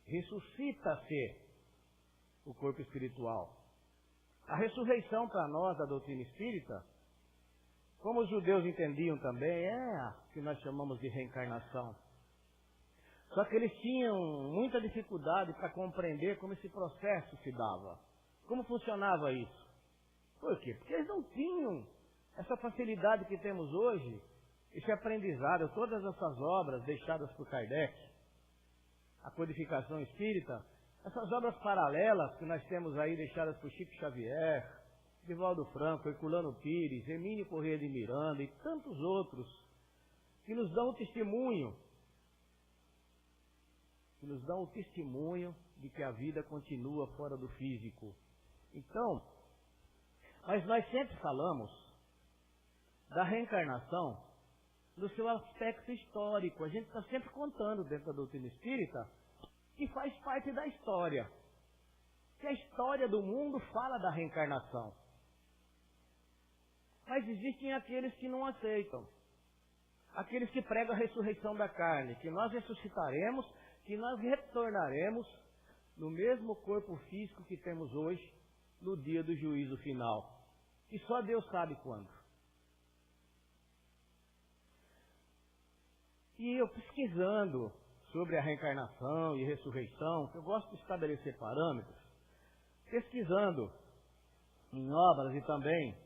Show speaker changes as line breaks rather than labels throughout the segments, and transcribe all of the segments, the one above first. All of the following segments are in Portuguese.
ressuscita-se o corpo espiritual. A ressurreição para nós da doutrina espírita, como os judeus entendiam também, é a que nós chamamos de reencarnação. Só que eles tinham muita dificuldade para compreender como esse processo se dava. Como funcionava isso? Por quê? Porque eles não tinham essa facilidade que temos hoje, esse aprendizado, todas essas obras deixadas por Kardec, a codificação espírita, essas obras paralelas que nós temos aí deixadas por Chico Xavier, Divaldo Franco, Herculano Pires, Hermínio Corrêa de Miranda e tantos outros, que nos dão o testemunho de que a vida continua fora do físico. Então, mas nós sempre falamos da reencarnação no seu aspecto histórico. A gente está sempre contando dentro da doutrina espírita que faz parte da história. Que a história do mundo fala da reencarnação. Mas existem aqueles que não aceitam. Aqueles que pregam a ressurreição da carne, que nós ressuscitaremos, que nós retornaremos no mesmo corpo físico que temos hoje, no dia do juízo final. E só Deus sabe quando. E eu pesquisando sobre a reencarnação e ressurreição, que eu gosto de estabelecer parâmetros, pesquisando em obras e também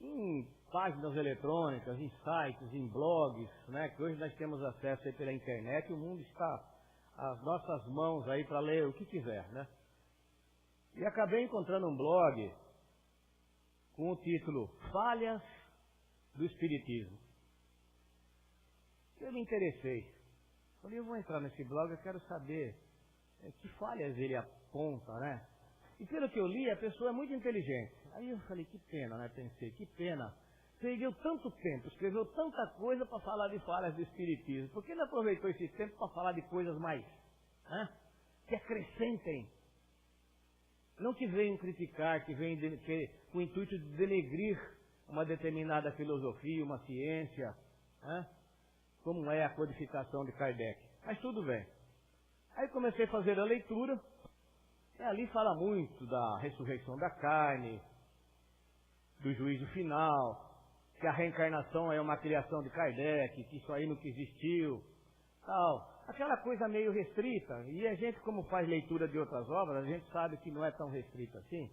em páginas eletrônicas, em sites, em blogs, né, que hoje nós temos acesso aí pela internet, o mundo está às nossas mãos aí para ler o que quiser, né? E acabei encontrando um blog com o título Falhas do Espiritismo. Eu me interessei. Falei, eu vou entrar nesse blog, eu quero saber que falhas ele aponta, né? E pelo que eu li, a pessoa é muito inteligente. Aí eu falei, que pena, né? Pensei, que pena. Perdeu tanto tempo, escreveu tanta coisa para falar de falhas do Espiritismo. Por que não aproveitou esse tempo para falar de coisas mais, né, que acrescentem? Não que venham criticar, que venham com o intuito de denegrir uma determinada filosofia, uma ciência, né, como é a codificação de Kardec. Mas tudo bem. Aí comecei a fazer a leitura, e ali fala muito da ressurreição da carne, do juízo final, que a reencarnação é uma criação de Kardec, que isso aí nunca existiu, tal. Aquela coisa meio restrita, e a gente, como faz leitura de outras obras, a gente sabe que não é tão restrita assim,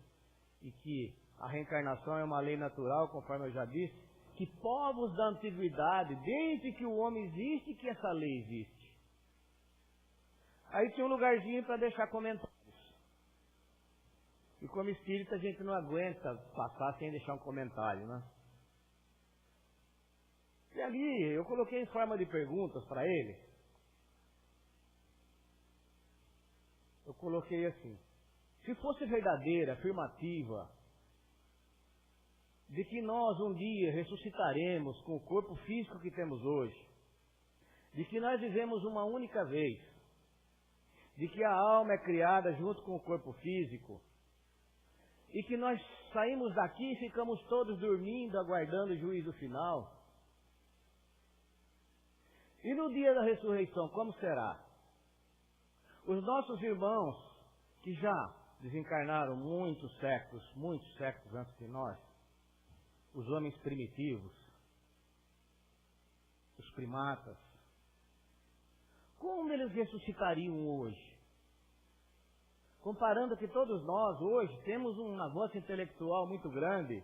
e que a reencarnação é uma lei natural, conforme eu já disse, que povos da antiguidade, desde que o homem existe, que essa lei existe. Aí tinha um lugarzinho para deixar comentários. E como espírita a gente não aguenta passar sem deixar um comentário, né? E ali eu coloquei em forma de perguntas para ele. Eu coloquei assim: se fosse verdadeira, afirmativa, de que nós um dia ressuscitaremos com o corpo físico que temos hoje, de que nós vivemos uma única vez, de que a alma é criada junto com o corpo físico, e que nós saímos daqui e ficamos todos dormindo, aguardando o juízo final. E no dia da ressurreição, como será? Os nossos irmãos, que já desencarnaram muitos séculos antes de nós, os homens primitivos, os primatas, como eles ressuscitariam hoje? Comparando que todos nós hoje temos um avanço intelectual muito grande,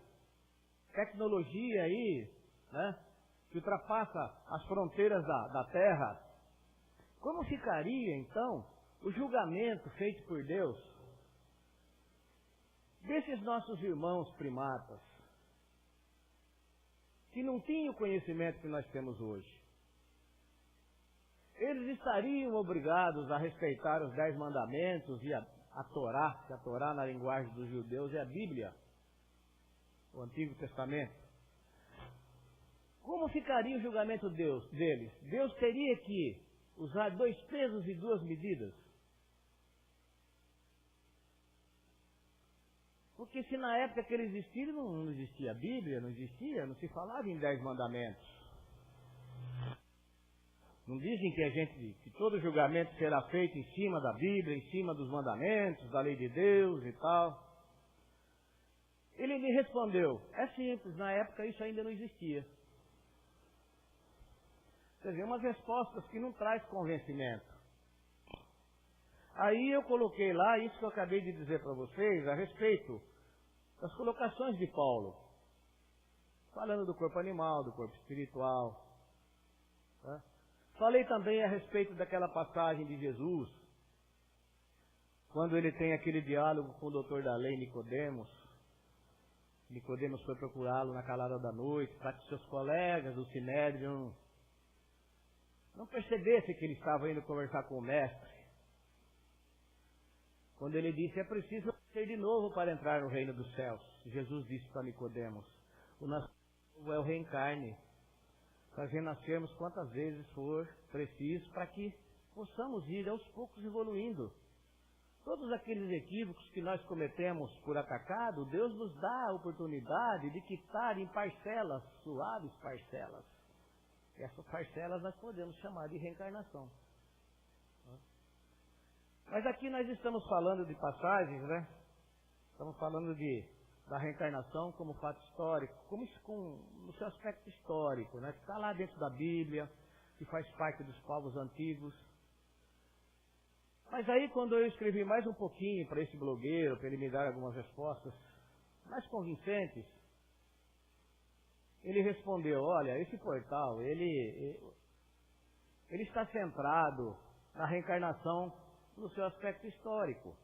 tecnologia aí, né, que ultrapassa as fronteiras da Terra. Como ficaria então o julgamento feito por Deus desses nossos irmãos primatas, que não tinham o conhecimento que nós temos hoje? Eles estariam obrigados a respeitar os 10 mandamentos e a Torá, que a Torá na linguagem dos judeus é a Bíblia, o Antigo Testamento. Como ficaria o julgamento deles? Deus teria que usar 2 pesos e 2 medidas? Porque se na época que eles existiram não existia a Bíblia, não se falava em 10 mandamentos. Não dizem que todo julgamento será feito em cima da Bíblia, em cima dos mandamentos, da lei de Deus e tal. Ele me respondeu, é simples, na época isso ainda não existia. Quer dizer, umas respostas que não traz convencimento. Aí eu coloquei lá isso que eu acabei de dizer para vocês a respeito das colocações de Paulo. Falando do corpo animal, do corpo espiritual. Tá? Falei também a respeito daquela passagem de Jesus, quando ele tem aquele diálogo com o doutor da lei, Nicodemos. Nicodemos foi procurá-lo na calada da noite, para que seus colegas do Sinédrio não percebessem que ele estava indo conversar com o mestre. Quando ele disse, é preciso nascer de novo para entrar no reino dos céus. Jesus disse para Nicodemos, o nascer de novo é o reencarne. Nós renascermos quantas vezes for preciso para que possamos ir aos poucos evoluindo. Todos aqueles equívocos que nós cometemos por atacado, Deus nos dá a oportunidade de quitar em parcelas, suaves parcelas. E essas parcelas nós podemos chamar de reencarnação. Mas aqui nós estamos falando de passagens, né? Estamos falando da reencarnação como fato histórico, no seu aspecto histórico, né? Que está lá dentro da Bíblia, que faz parte dos povos antigos. Mas aí quando eu escrevi mais um pouquinho para esse blogueiro, para ele me dar algumas respostas mais convincentes, ele respondeu, olha, esse portal, ele está centrado na reencarnação no seu aspecto histórico.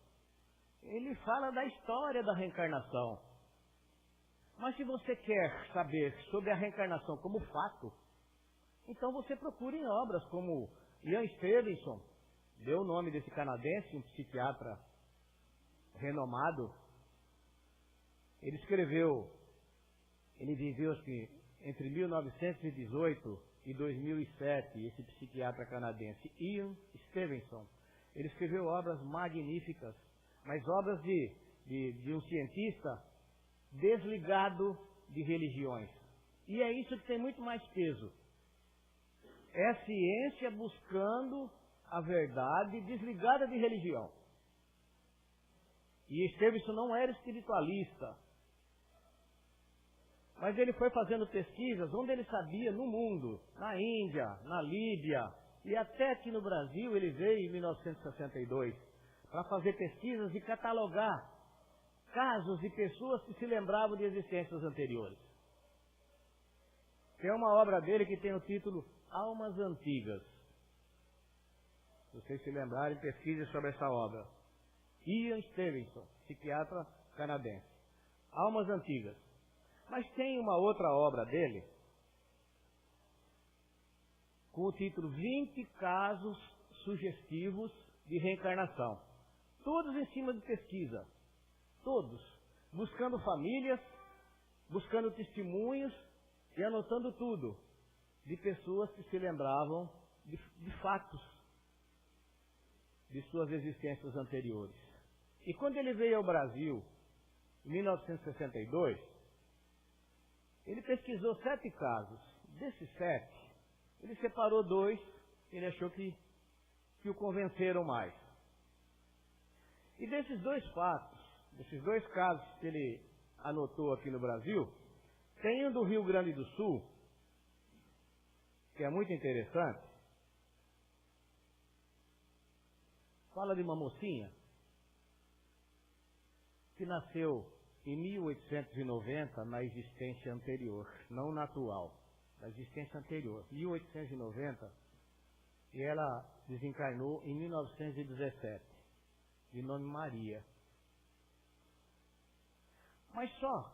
Ele fala da história da reencarnação. Mas se você quer saber sobre a reencarnação como fato, então você procure em obras como Ian Stevenson, deu o nome desse canadense, um psiquiatra renomado. Ele viveu assim, entre 1918 e 2007, esse psiquiatra canadense, Ian Stevenson. Ele escreveu obras magníficas, mas obras de um cientista desligado de religiões. E é isso que tem muito mais peso. É a ciência buscando a verdade desligada de religião. E Stevenson não era espiritualista. Mas ele foi fazendo pesquisas onde ele sabia no mundo, na Índia, na Líbia, e até aqui no Brasil ele veio em 1962 para fazer pesquisas e catalogar casos de pessoas que se lembravam de existências anteriores. Tem uma obra dele que tem o título Almas Antigas. Se vocês se lembrarem, pesquisem sobre essa obra. Ian Stevenson, psiquiatra canadense. Almas Antigas. Mas tem uma outra obra dele, com o título 20 casos sugestivos de reencarnação. Todos em cima de pesquisa. Todos. Buscando famílias, buscando testemunhos e anotando tudo. De pessoas que se lembravam de fatos de suas existências anteriores. E quando ele veio ao Brasil, em 1962, ele pesquisou 7 casos. Desses 7, ele separou 2, ele achou que o convenceram mais. E desses 2 fatos, desses 2 casos que ele anotou aqui no Brasil, tem um do Rio Grande do Sul, que é muito interessante. Fala de uma mocinha que nasceu em 1890 na existência anterior, não na atual, na existência anterior, 1890, e ela desencarnou em 1917, de nome Maria. Mas só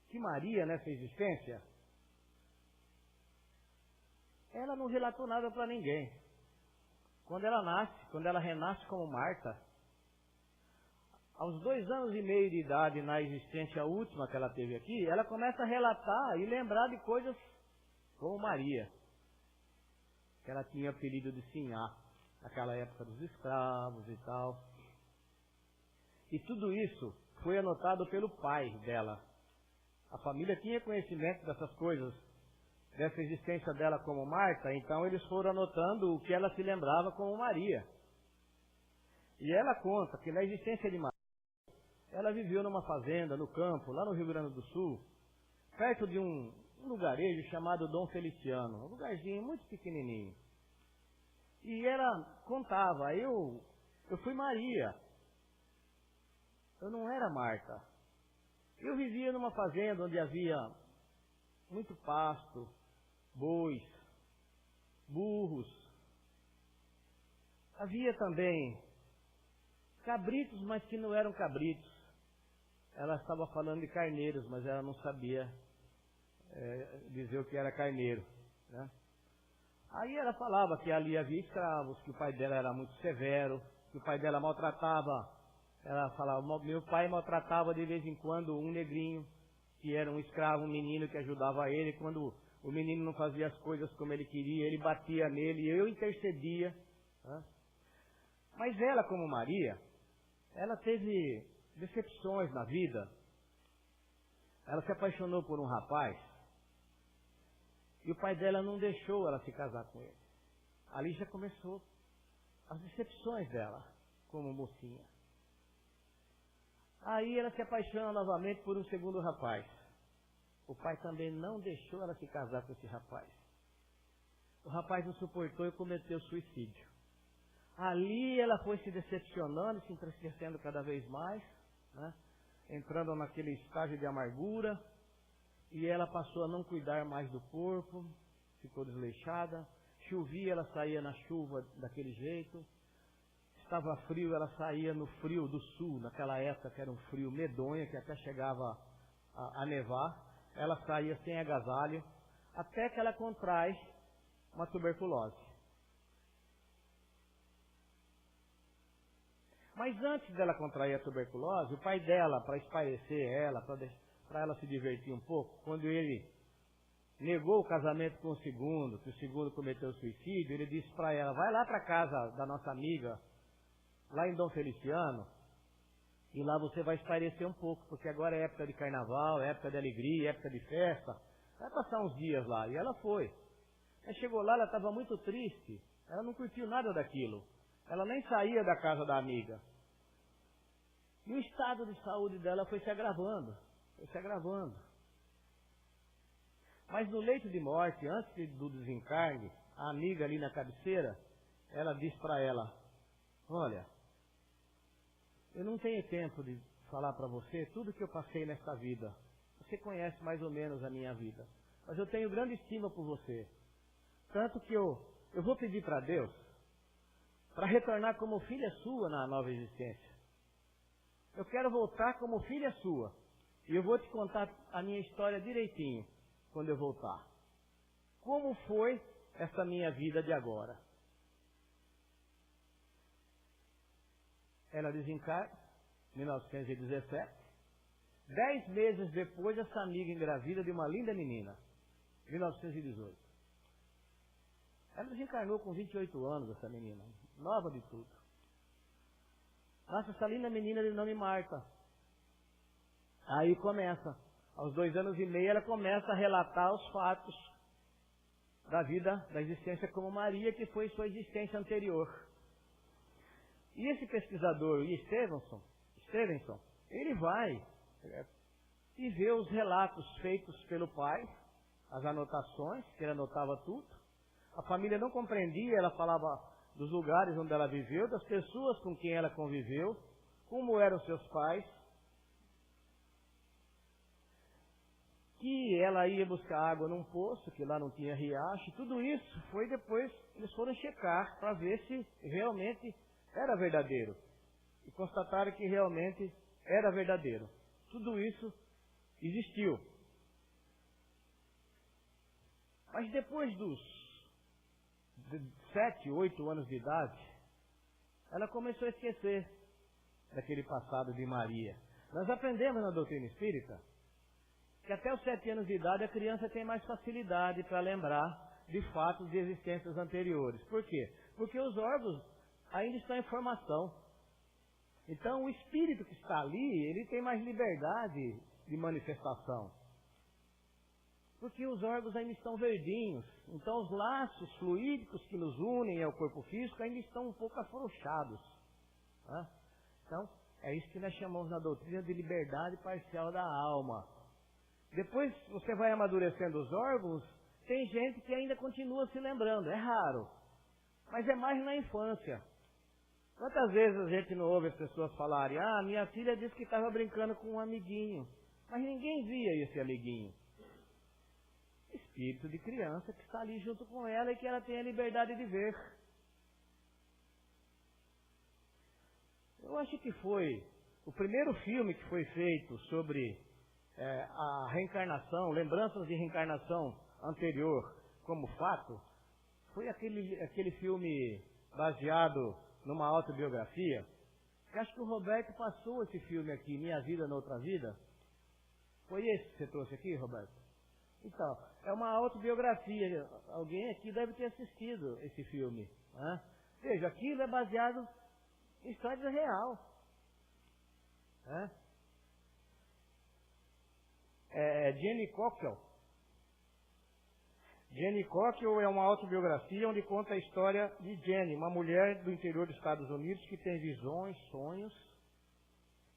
que Maria, nessa existência, ela não relatou nada para ninguém. Quando ela renasce como Marta, aos 2 anos e meio de idade, na existência última que ela teve aqui, ela começa a relatar e lembrar de coisas como Maria, que ela tinha apelido de Sinhá, naquela época dos escravos e tal. E tudo isso foi anotado pelo pai dela. A família tinha conhecimento dessas coisas dessa existência dela como Marta, então eles foram anotando o que ela se lembrava como Maria. E ela conta que na existência de Maria, ela viveu numa fazenda, no campo, lá no Rio Grande do Sul, perto de um lugarejo chamado Dom Feliciano, um lugarzinho muito pequenininho. E ela contava, eu fui Maria, eu não era Marta. Eu vivia numa fazenda onde havia muito pasto, bois, burros. Havia também cabritos, mas que não eram cabritos. Ela estava falando de carneiros, mas ela não sabia dizer o que era carneiro, né? Aí ela falava que ali havia escravos, que o pai dela era muito severo, que o pai dela maltratava. Ela falava, meu pai maltratava de vez em quando um negrinho, que era um escravo, um menino que ajudava ele. Quando o menino não fazia as coisas como ele queria, ele batia nele e eu intercedia, né? Mas ela, como Maria, ela teve decepções na vida. Ela se apaixonou por um rapaz e o pai dela não deixou ela se casar com ele. Ali já começou as decepções dela como mocinha. Aí ela se apaixona novamente por um segundo rapaz. O pai também não deixou ela se casar com esse rapaz. O rapaz não suportou e cometeu suicídio. Ali ela foi se decepcionando, se entristecendo cada vez mais, né? Entrando naquele estágio de amargura, e ela passou a não cuidar mais do corpo, ficou desleixada. Chovia, ela saía na chuva daquele jeito. Estava frio, ela saía no frio do sul, naquela época que era um frio medonho, que até chegava a nevar. Ela saía sem agasalho, até que ela contrai uma tuberculose. Mas antes dela contrair a tuberculose, o pai dela, para espairecer ela, para ela se divertir um pouco, quando ele negou o casamento com o segundo, que o segundo cometeu suicídio, ele disse para ela, vai lá para a casa da nossa amiga, lá em Dom Feliciano, e lá você vai espairecer um pouco, porque agora é época de carnaval, é época de alegria, é época de festa. Vai passar uns dias lá. E ela foi. Aí chegou lá, ela estava muito triste, ela não curtiu nada daquilo. Ela nem saía da casa da amiga. E o estado de saúde dela foi se agravando. Mas no leito de morte, antes do desencarne, a amiga ali na cabeceira, ela disse para ela, olha, eu não tenho tempo de falar para você tudo que eu passei nesta vida. Você conhece mais ou menos a minha vida. Mas eu tenho grande estima por você. Tanto que eu vou pedir para Deus para retornar como filha sua na nova existência. Eu quero voltar como filha sua. E eu vou te contar a minha história direitinho quando eu voltar. Como foi essa minha vida de agora? Ela desencarna, 1917. 10 meses depois, essa amiga engravida de uma linda menina, 1918. Ela desencarnou com 28 anos, essa menina, nova de tudo. Nossa, essa linda menina de nome Marta. Aí começa, aos 2 anos e meio, ela começa a relatar os fatos da vida, da existência como Maria, que foi sua existência anterior. E esse pesquisador, Stevenson, ele vai e vê os relatos feitos pelo pai, as anotações, que ele anotava tudo. A família não compreendia, ela falava dos lugares onde ela viveu, das pessoas com quem ela conviveu, como eram seus pais, que ela ia buscar água num poço, que lá não tinha riacho. Tudo isso foi depois, eles foram checar para ver se realmente era verdadeiro. E constataram que realmente era verdadeiro. Tudo isso existiu. Mas depois dos 7, 8 anos de idade, ela começou a esquecer daquele passado de Maria. Nós aprendemos na doutrina espírita que até os 7 anos de idade a criança tem mais facilidade para lembrar de fatos de existências anteriores. Por quê? Porque os órgãos ainda estão em formação. Então o espírito que está ali, ele tem mais liberdade de manifestação. Porque os órgãos ainda estão verdinhos. Então os laços fluídicos que nos unem ao corpo físico ainda estão um pouco afrouxados. Tá? Então, é isso que nós chamamos na doutrina de liberdade parcial da alma. Depois você vai amadurecendo os órgãos, tem gente que ainda continua se lembrando, é raro. Mas é mais na infância. Quantas vezes a gente não ouve as pessoas falarem, minha filha disse que estava brincando com um amiguinho. Mas ninguém via esse amiguinho. Espírito de criança que está ali junto com ela e que ela tem a liberdade de ver. Eu acho que foi o primeiro filme que foi feito sobre a reencarnação, lembranças de reencarnação anterior como fato, foi aquele filme baseado numa autobiografia. Eu acho que o Roberto passou esse filme aqui, Minha Vida na Outra Vida. Foi esse que você trouxe aqui, Roberto? Então, é uma autobiografia. Alguém aqui deve ter assistido esse filme. Né? Veja, aquilo é baseado em história real. Né? Jenny Cockell. Jenny Cockell é uma autobiografia onde conta a história de Jenny, uma mulher do interior dos Estados Unidos que tem visões, sonhos,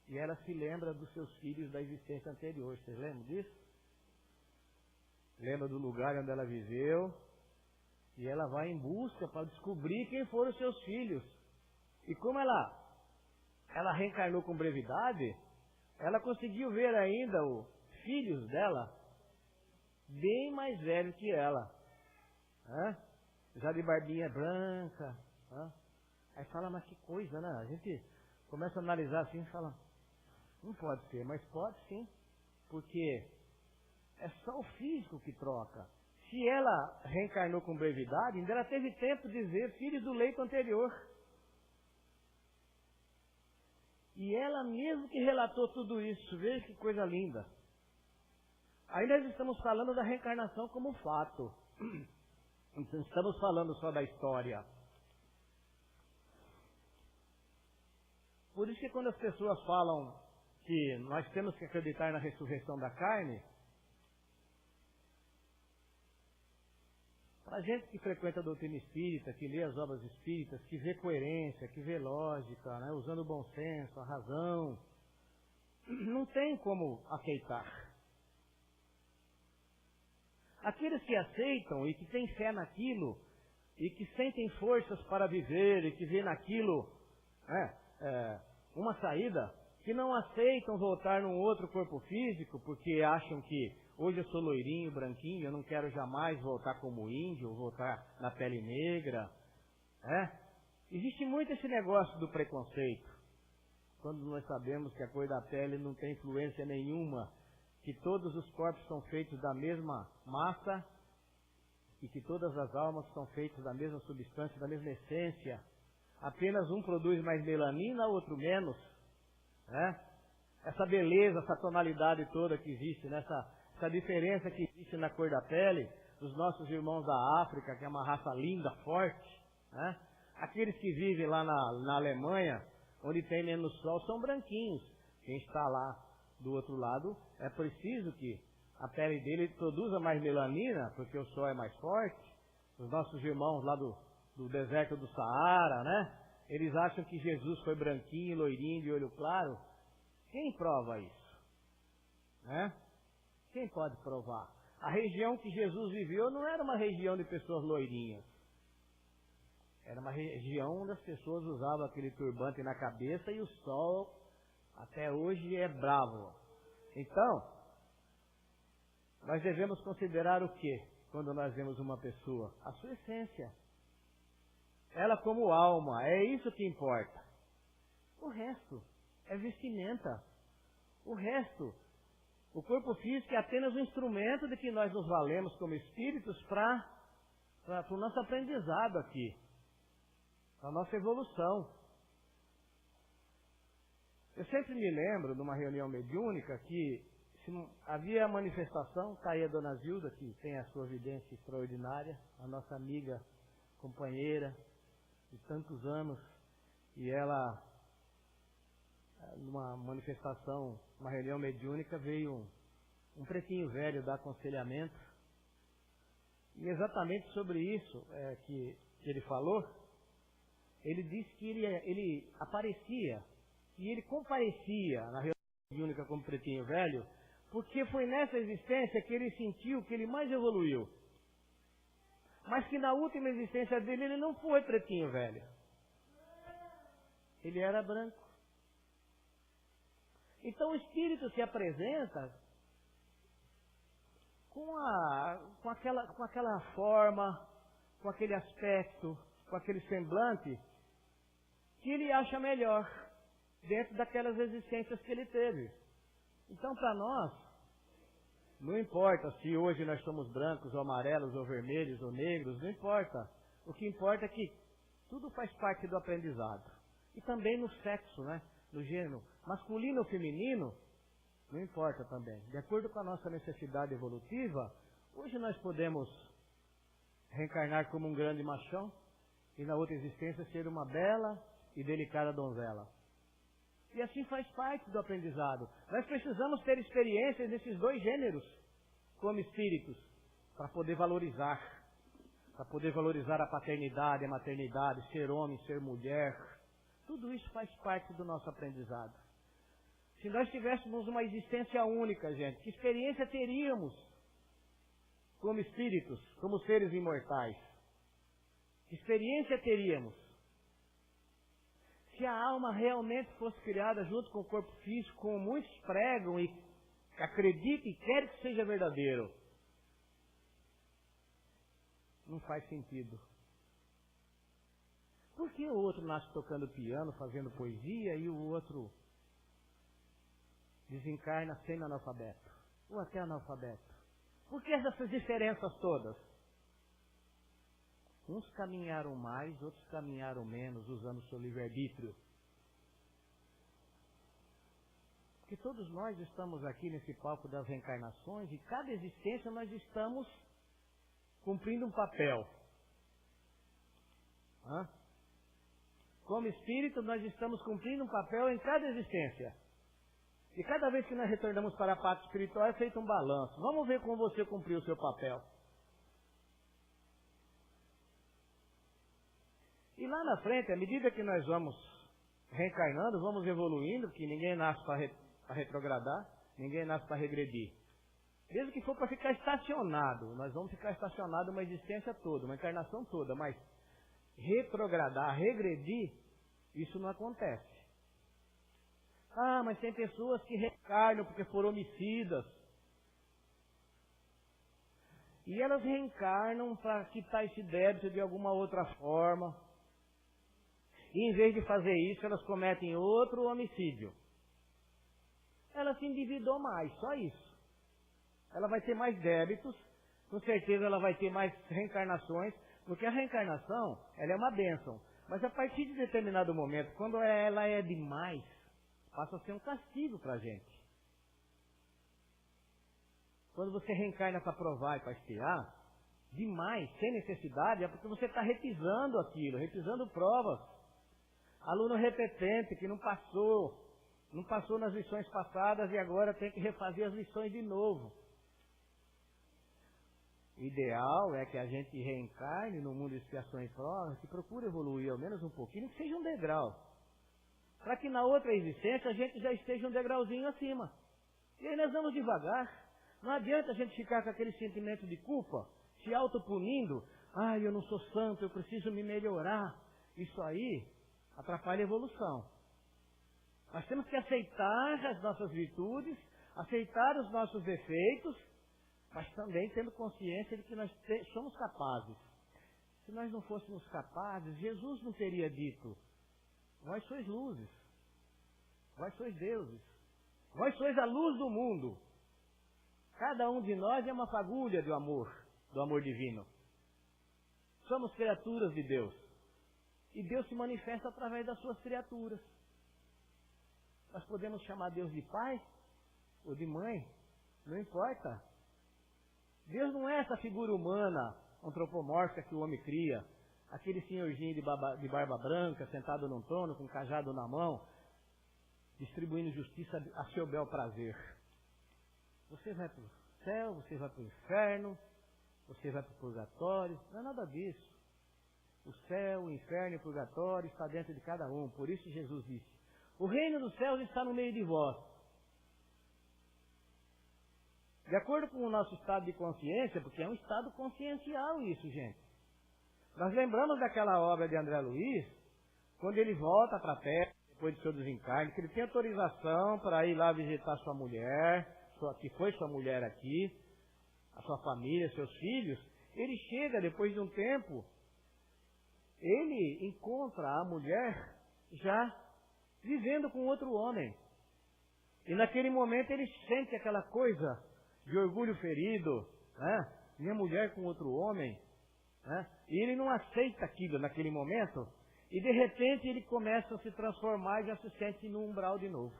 e ela se lembra dos seus filhos da existência anterior. Vocês lembram disso? Lembra do lugar onde ela viveu, e ela vai em busca para descobrir quem foram os seus filhos. E como ela reencarnou com brevidade, ela conseguiu ver ainda os filhos dela bem mais velhos que ela. Já de barbinha branca. Aí fala, mas que coisa, né? A gente começa a analisar assim e fala, não pode ser, mas pode sim. Porque é só o físico que troca. Se ela reencarnou com brevidade, ainda ela teve tempo de ver filhos do leito anterior. E ela mesmo que relatou tudo isso, veja que coisa linda. Aí nós estamos falando da reencarnação como fato. Não estamos falando só da história. Por isso que quando as pessoas falam que nós temos que acreditar na ressurreição da carne, para a gente que frequenta a doutrina espírita, que lê as obras espíritas, que vê coerência, que vê lógica, né, usando o bom senso, a razão, não tem como aceitar. Aqueles que aceitam e que têm fé naquilo, e que sentem forças para viver, e que vê naquilo uma saída, que não aceitam voltar num outro corpo físico, porque acham que hoje eu sou loirinho, branquinho, eu não quero jamais voltar como índio, voltar na pele negra. Existe muito esse negócio do preconceito, quando nós sabemos que a cor da pele não tem influência nenhuma, que todos os corpos são feitos da mesma massa e que todas as almas são feitas da mesma substância, da mesma essência. Apenas um produz mais melanina, outro menos. Essa beleza, essa tonalidade toda que existe, essa diferença que existe na cor da pele dos nossos irmãos da África, que é uma raça linda, forte. Aqueles que vivem lá na Alemanha, onde tem menos sol, são branquinhos. Quem está lá do outro lado, é preciso que a pele dele produza mais melanina, porque o sol é mais forte. Os nossos irmãos lá do deserto do Saara, eles acham que Jesus foi branquinho, loirinho, de olho claro. Quem prova isso? Quem pode provar? A região que Jesus viveu não era uma região de pessoas loirinhas. Era uma região onde as pessoas usavam aquele turbante na cabeça e o sol até hoje é bravo. Então, nós devemos considerar o quê? Quando nós vemos uma pessoa? A sua essência. Ela como alma, é isso que importa. O resto é vestimenta. O resto, o corpo físico é apenas um instrumento de que nós nos valemos como espíritos para o nosso aprendizado aqui, para a nossa evolução. Eu sempre me lembro de uma reunião mediúnica que havia a manifestação, está aí a dona Zilda, que tem a sua vidência extraordinária, a nossa amiga, companheira de tantos anos, e ela, numa manifestação, uma reunião mediúnica, veio um pretinho velho dar aconselhamento, E exatamente sobre isso que ele falou, ele disse que ele aparecia e ele comparecia na reunião única como pretinho velho, porque foi nessa existência que ele sentiu que ele mais evoluiu. Mas que na última existência dele ele não foi pretinho velho. Ele era branco. Então o Espírito se apresenta com aquela forma, com aquele aspecto, com aquele semblante que ele acha melhor dentro daquelas existências que ele teve. Então, para nós, não importa se hoje nós somos brancos, ou amarelos, ou vermelhos, ou negros, não importa. O que importa é que tudo faz parte do aprendizado. E também no sexo, né? No gênero masculino ou feminino, não importa também. De acordo com a nossa necessidade evolutiva, hoje nós podemos reencarnar como um grande machão e na outra existência ser uma bela e delicada donzela. E assim faz parte do aprendizado. Nós precisamos ter experiências nesses dois gêneros como espíritos para poder valorizar a paternidade, a maternidade, ser homem, ser mulher. Tudo isso faz parte do nosso aprendizado. Se nós tivéssemos uma existência única, gente, que experiência teríamos como espíritos, como seres imortais? Que experiência teríamos? Se a alma realmente fosse criada junto com o corpo físico, como muitos pregam e acreditam e querem que seja verdadeiro, não faz sentido. Por que o outro nasce tocando piano, fazendo poesia, e o outro desencarna sendo analfabeto? Ou até analfabeto? Por que essas diferenças todas? Uns caminharam mais, outros caminharam menos, usando o seu livre-arbítrio. Porque todos nós estamos aqui nesse palco das reencarnações e cada existência nós estamos cumprindo um papel. Como espírito, nós estamos cumprindo um papel em cada existência. E cada vez que nós retornamos para a parte espiritual é feito um balanço. Vamos ver como você cumpriu o seu papel. E lá na frente, à medida que nós vamos reencarnando, vamos evoluindo, porque ninguém nasce para retrogradar, ninguém nasce para regredir. Mesmo que for para ficar estacionado, nós vamos ficar estacionado uma existência toda, uma encarnação toda, mas retrogradar, regredir, isso não acontece. Ah, mas tem pessoas que reencarnam porque foram homicidas. E elas reencarnam para quitar esse débito de alguma outra forma. E em vez de fazer isso, elas cometem outro homicídio. Ela se endividou mais, só isso. Ela vai ter mais débitos, com certeza ela vai ter mais reencarnações, porque a reencarnação, ela é uma bênção. Mas a partir de determinado momento, quando ela é demais, passa a ser um castigo para a gente. Quando você reencarna para provar e para expiar, demais, sem necessidade, é porque você está repisando aquilo, repisando provas. Aluno repetente que não passou nas lições passadas e agora tem que refazer as lições de novo. O ideal é que a gente reencarne no mundo de expiação e provas, que procure evoluir ao menos um pouquinho, que seja um degrau. Para que na outra existência a gente já esteja um degrauzinho acima. E aí nós vamos devagar. Não adianta a gente ficar com aquele sentimento de culpa, se autopunindo. Eu não sou santo, eu preciso me melhorar. Isso aí atrapalha a evolução. Nós temos que aceitar as nossas virtudes, aceitar os nossos defeitos, mas também tendo consciência de que nós somos capazes. Se nós não fôssemos capazes, Jesus não teria dito: vós sois luzes, vós sois deuses, vós sois a luz do mundo. Cada um de nós é uma fagulha do amor divino. Somos criaturas de Deus. E Deus se manifesta através das suas criaturas. Nós podemos chamar Deus de pai ou de mãe, não importa. Deus não é essa figura humana, antropomórfica que o homem cria. Aquele senhorzinho de barba branca, sentado num trono, com um cajado na mão, distribuindo justiça a seu bel prazer. Você vai para o céu, você vai para o inferno, você vai para o purgatório. Não é nada disso. O céu, o inferno e o purgatório está dentro de cada um. Por isso Jesus disse, o reino dos céus está no meio de vós. De acordo com o nosso estado de consciência, porque é um estado consciencial isso, gente. Nós lembramos daquela obra de André Luiz, quando ele volta para a Terra, depois do seu desencarne, que ele tem autorização para ir lá visitar sua mulher, que foi sua mulher aqui, a sua família, seus filhos. Ele chega, depois de um tempo, ele encontra a mulher já vivendo com outro homem. E naquele momento ele sente aquela coisa de orgulho ferido, né? Minha mulher com outro homem, né? E ele não aceita aquilo naquele momento, e de repente ele começa a se transformar e já se sente no umbral de novo.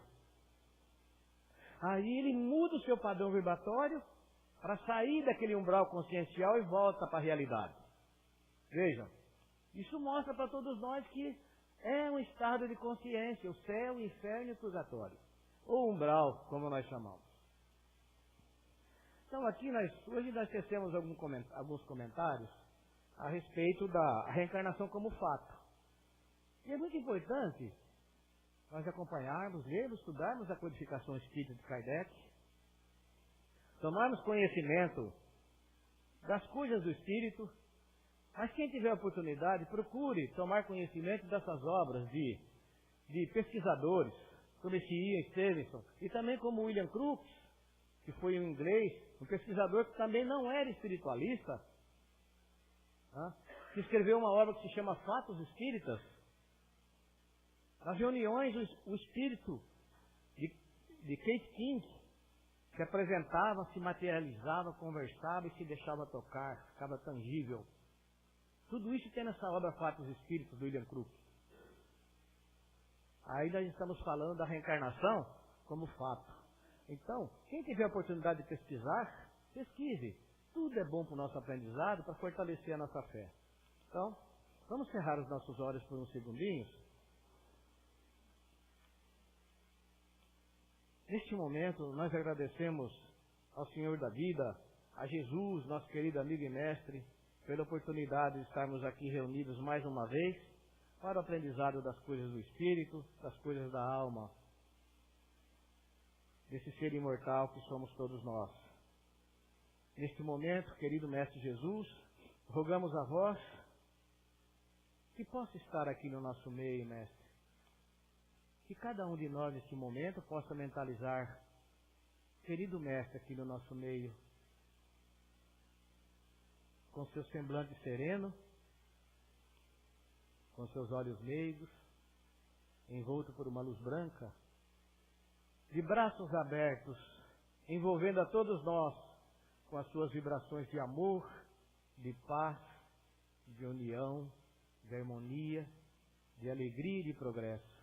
Aí ele muda o seu padrão vibratório para sair daquele umbral consciencial e volta para a realidade. Vejam, isso mostra para todos nós que é um estado de consciência, o céu, o inferno e o purgatório. Ou umbral, como nós chamamos. Então aqui hoje nós tecemos alguns comentários a respeito da reencarnação como fato. E é muito importante nós acompanharmos, lermos, estudarmos a codificação espírita de Kardec, tomarmos conhecimento das coisas do espírito, mas quem tiver oportunidade, procure tomar conhecimento dessas obras de pesquisadores, como esse Ian Stevenson, e também como William Crookes, que foi um inglês, um pesquisador que também não era espiritualista, que escreveu uma obra que se chama Fatos Espíritas. Nas reuniões, o espírito de Kate King se apresentava, se materializava, conversava e se deixava tocar, ficava tangível. Tudo isso tem nessa obra Fatos Espíritas do William Crookes. Aí nós estamos falando da reencarnação como fato. Então, quem tiver a oportunidade de pesquisar, pesquise. Tudo é bom para o nosso aprendizado, para fortalecer a nossa fé. Então, vamos cerrar os nossos olhos por uns segundinhos. Neste momento, nós agradecemos ao Senhor da vida, a Jesus, nosso querido amigo e mestre, pela oportunidade de estarmos aqui reunidos mais uma vez para o aprendizado das coisas do Espírito, das coisas da alma, desse ser imortal que somos todos nós. Neste momento, querido Mestre Jesus, rogamos a vós que possa estar aqui no nosso meio, Mestre. Que cada um de nós, neste momento, possa mentalizar, querido Mestre, aqui no nosso meio, com seu semblante sereno, com seus olhos meigos, envolto por uma luz branca, de braços abertos, envolvendo a todos nós com as suas vibrações de amor, de paz, de união, de harmonia, de alegria e de progresso.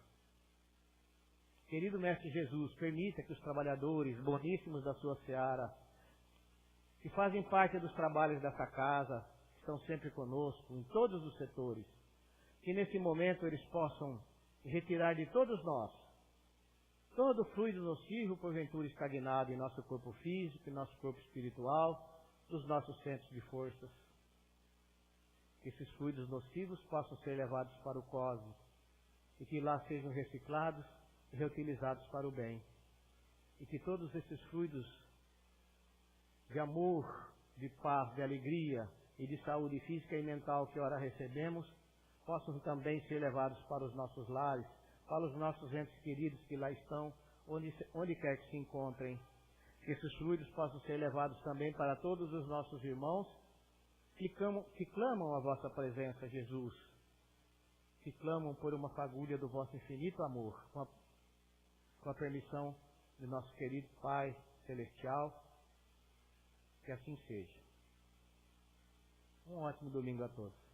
Querido Mestre Jesus, permita que os trabalhadores boníssimos da sua seara, que fazem parte dos trabalhos dessa casa, estão sempre conosco, em todos os setores, que nesse momento eles possam retirar de todos nós todo o fluido nocivo, porventura estagnado em nosso corpo físico, em nosso corpo espiritual, dos nossos centros de forças. Que esses fluidos nocivos possam ser levados para o cosmos e que lá sejam reciclados e reutilizados para o bem. E que todos esses fluidos de amor, de paz, de alegria e de saúde física e mental que ora recebemos, possam também ser levados para os nossos lares, para os nossos entes queridos que lá estão, onde quer que se encontrem. Que esses fluidos possam ser levados também para todos os nossos irmãos que clamam a vossa presença, Jesus, que clamam por uma fagulha do vosso infinito amor, com a permissão de nosso querido Pai Celestial, que assim seja. Um ótimo domingo a todos.